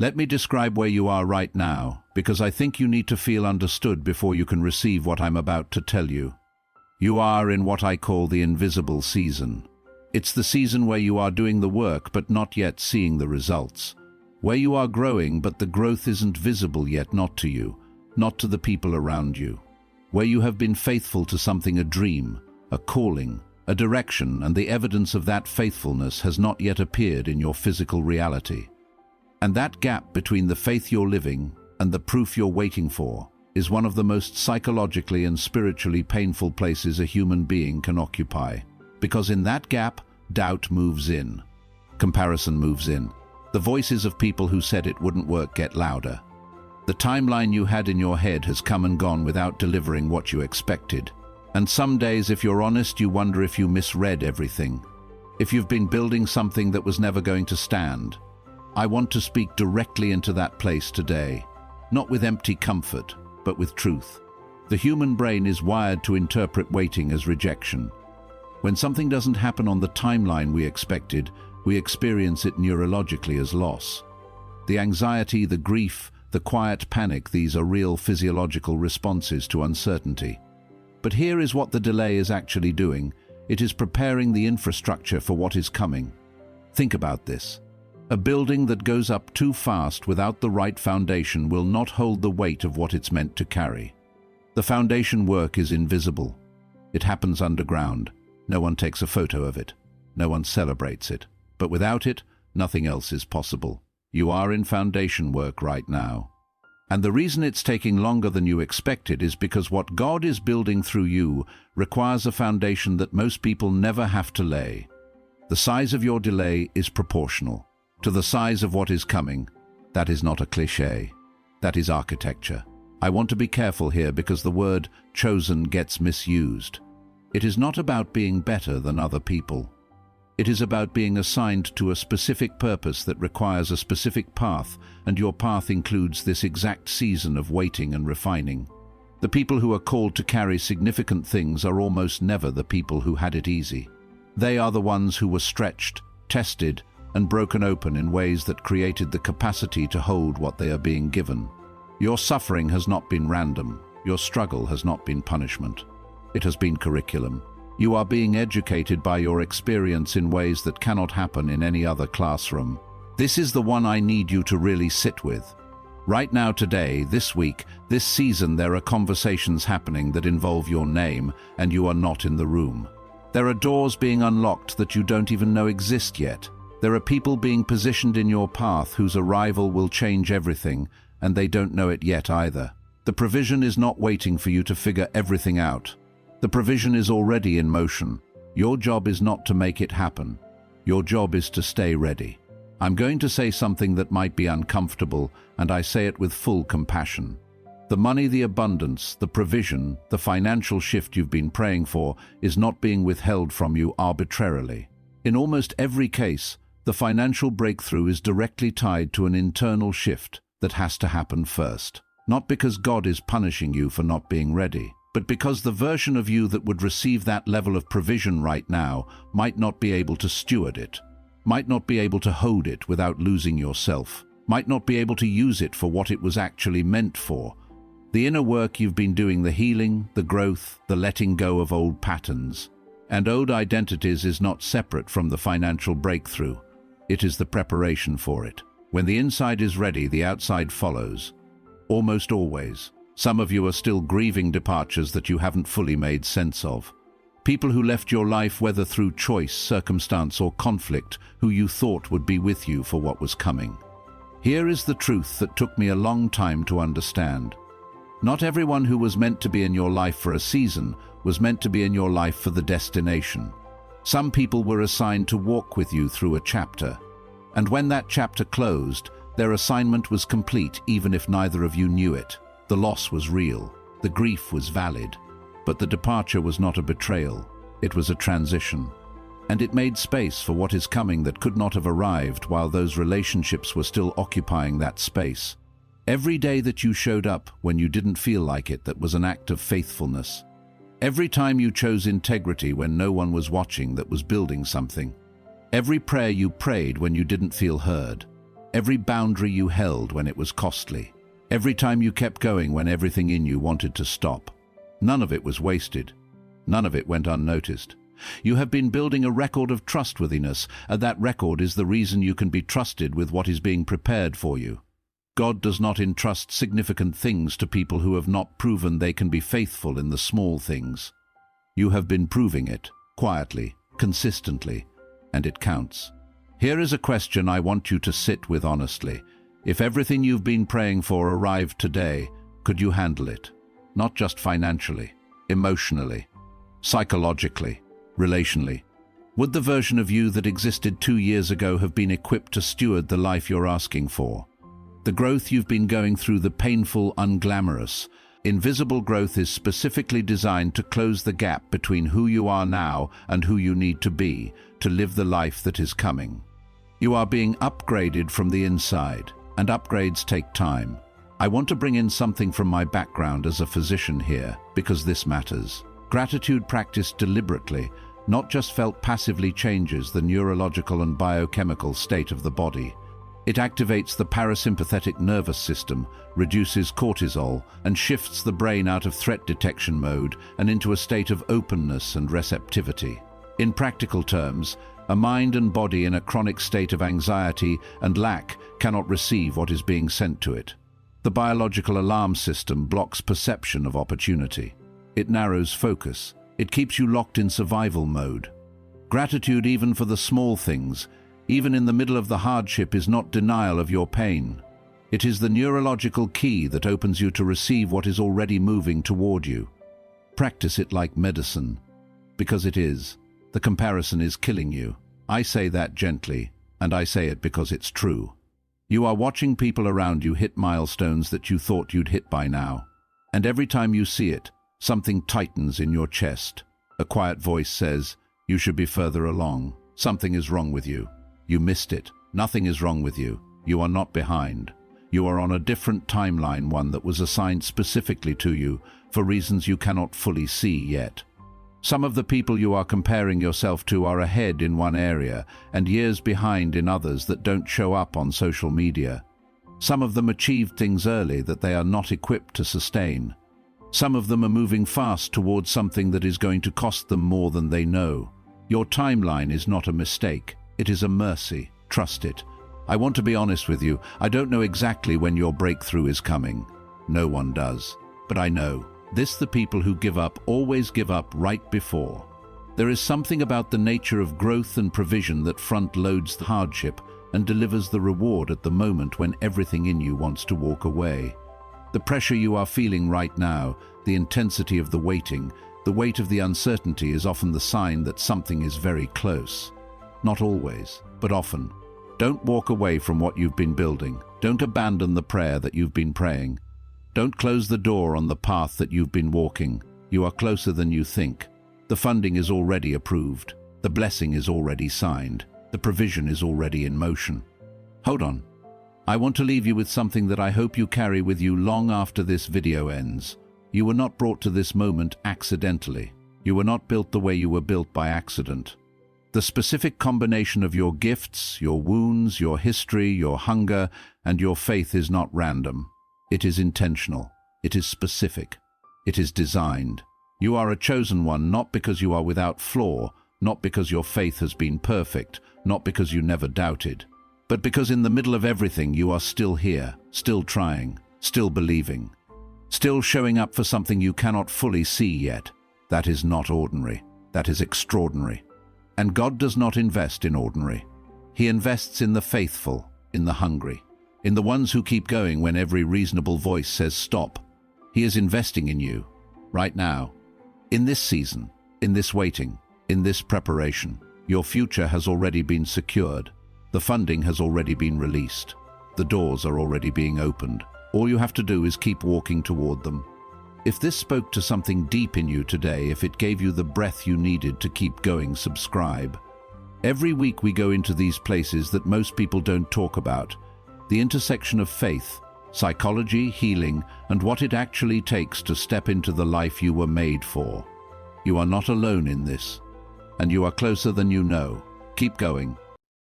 Let me describe where you are right now, because I think you need to feel understood before you can receive what I'm about to tell you. You are in what I call the invisible season. It's the season where you are doing the work but not yet seeing the results. Where you are growing but the growth isn't visible yet, not to you, not to the people around you. Where you have been faithful to something, a dream, a calling, a direction, and the evidence of that faithfulness has not yet appeared in your physical reality. And that gap between the faith you're living and the proof you're waiting for is one of the most psychologically and spiritually painful places a human being can occupy. Because in that gap, doubt moves in. Comparison moves in. The voices of people who said it wouldn't work get louder. The timeline you had in your head has come and gone without delivering what you expected. And some days, if you're honest, you wonder if you misread everything. If you've been building something that was never going to stand. I want to speak directly into that place today, not with empty comfort, but with truth. The human brain is wired to interpret waiting as rejection. When something doesn't happen on the timeline we expected, we experience it neurologically as loss. The anxiety, the grief, the quiet panic, these are real physiological responses to uncertainty. But here is what the delay is actually doing. It is preparing the infrastructure for what is coming. Think about this. A building that goes up too fast without the right foundation will not hold the weight of what it's meant to carry. The foundation work is invisible. It happens underground. No one takes a photo of it. No one celebrates it. But without it, nothing else is possible. You are in foundation work right now. And the reason it's taking longer than you expected is because what God is building through you requires a foundation that most people never have to lay. The size of your delay is proportional to the size of what is coming. That is not a cliché. That is architecture. I want to be careful here because the word chosen gets misused. It is not about being better than other people. It is about being assigned to a specific purpose that requires a specific path, and your path includes this exact season of waiting and refining. The people who are called to carry significant things are almost never the people who had it easy. They are the ones who were stretched, tested, and broken open in ways that created the capacity to hold what they are being given. Your suffering has not been random. Your struggle has not been punishment. It has been curriculum. You are being educated by your experience in ways that cannot happen in any other classroom. This is the one I need you to really sit with. Right now, today, this week, this season, there are conversations happening that involve your name, and you are not in the room. There are doors being unlocked that you don't even know exist yet. There are people being positioned in your path whose arrival will change everything, and they don't know it yet either. The provision is not waiting for you to figure everything out. The provision is already in motion. Your job is not to make it happen. Your job is to stay ready. I'm going to say something that might be uncomfortable, and I say it with full compassion. The money, the abundance, the provision, the financial shift you've been praying for is not being withheld from you arbitrarily. In almost every case, the financial breakthrough is directly tied to an internal shift that has to happen first. Not because God is punishing you for not being ready, but because the version of you that would receive that level of provision right now might not be able to steward it, might not be able to hold it without losing yourself, might not be able to use it for what it was actually meant for. The inner work you've been doing, the healing, the growth, the letting go of old patterns and old identities is not separate from the financial breakthrough. It is the preparation for it. When the inside is ready, the outside follows. Almost always. Some of you are still grieving departures that you haven't fully made sense of. People who left your life, whether through choice, circumstance, or conflict, who you thought would be with you for what was coming. Here is the truth that took me a long time to understand. Not everyone who was meant to be in your life for a season was meant to be in your life for the destination. Some people were assigned to walk with you through a chapter. And when that chapter closed, their assignment was complete even if neither of you knew it. The loss was real. The grief was valid. But the departure was not a betrayal. It was a transition. And it made space for what is coming that could not have arrived while those relationships were still occupying that space. Every day that you showed up when you didn't feel like it, that was an act of faithfulness. Every time you chose integrity when no one was watching, that was building something. Every prayer you prayed when you didn't feel heard. every boundary you held when it was costly, every time you kept going when everything in you wanted to stop. None of it was wasted. None of it went unnoticed. You have been building a record of trustworthiness, and that record is the reason you can be trusted with what is being prepared for you. God does not entrust significant things to people who have not proven they can be faithful in the small things. You have been proving it, quietly, consistently, and it counts. Here is a question I want you to sit with honestly. If everything you've been praying for arrived today, could you handle it? Not just financially, emotionally, psychologically, relationally. Would the version of you that existed 2 years ago have been equipped to steward the life you're asking for? The growth you've been going through, the painful, unglamorous, invisible growth is specifically designed to close the gap between who you are now and who you need to be to live the life that is coming. You are being upgraded from the inside, and upgrades take time. I want to bring in something from my background as a physician here, because this matters. Gratitude practiced deliberately, not just felt passively, changes the neurological and biochemical state of the body. It activates the parasympathetic nervous system, reduces cortisol, and shifts the brain out of threat detection mode and into a state of openness and receptivity. In practical terms, a mind and body in a chronic state of anxiety and lack cannot receive what is being sent to it. The biological alarm system blocks perception of opportunity. It narrows focus. It keeps you locked in survival mode. Gratitude, even for the small things, even in the middle of the hardship, is not denial of your pain. It is the neurological key that opens you to receive what is already moving toward you. Practice it like medicine, because it is. The comparison is killing you. I say that gently, and I say it because it's true. You are watching people around you hit milestones that you thought you'd hit by now. And every time you see it, something tightens in your chest. A quiet voice says, "You should be further along. Something is wrong with you. You missed it. Nothing is wrong with you. You are not behind. You are on a different timeline, one that was assigned specifically to you for reasons you cannot fully see yet." Some of the people you are comparing yourself to are ahead in one area and years behind in others that don't show up on social media. Some of them achieved things early that they are not equipped to sustain. Some of them are moving fast towards something that is going to cost them more than they know. Your timeline is not a mistake. It is a mercy. Trust it. I want to be honest with you. I don't know exactly when your breakthrough is coming. No one does. But I know. This, the people who give up always give up right before. There is something about the nature of growth and provision that front-loads the hardship and delivers the reward at the moment when everything in you wants to walk away. The pressure you are feeling right now, the intensity of the waiting, the weight of the uncertainty is often the sign that something is very close. Not always, but often. Don't walk away from what you've been building. Don't abandon the prayer that you've been praying. Don't close the door on the path that you've been walking. You are closer than you think. The funding is already approved. The blessing is already signed. The provision is already in motion. Hold on. I want to leave you with something that I hope you carry with you long after this video ends. You were not brought to this moment accidentally. You were not built the way you were built by accident. The specific combination of your gifts, your wounds, your history, your hunger, and your faith is not random. It is intentional. It is specific. It is designed. You are a chosen one, not because you are without flaw, not because your faith has been perfect, not because you never doubted, but because in the middle of everything you are still here, still trying, still believing, still showing up for something you cannot fully see yet. That is not ordinary. That is extraordinary. And God does not invest in ordinary. He invests in the faithful, in the hungry, in the ones who keep going when every reasonable voice says stop. He is investing in you, right now, in this season, in this waiting, in this preparation. Your future has already been secured. The funding has already been released. The doors are already being opened. All you have to do is keep walking toward them. If this spoke to something deep in you today, if it gave you the breath you needed to keep going, subscribe. Every week we go into these places that most people don't talk about. The intersection of faith, psychology, healing, and what it actually takes to step into the life you were made for. You are not alone in this, and you are closer than you know. Keep going.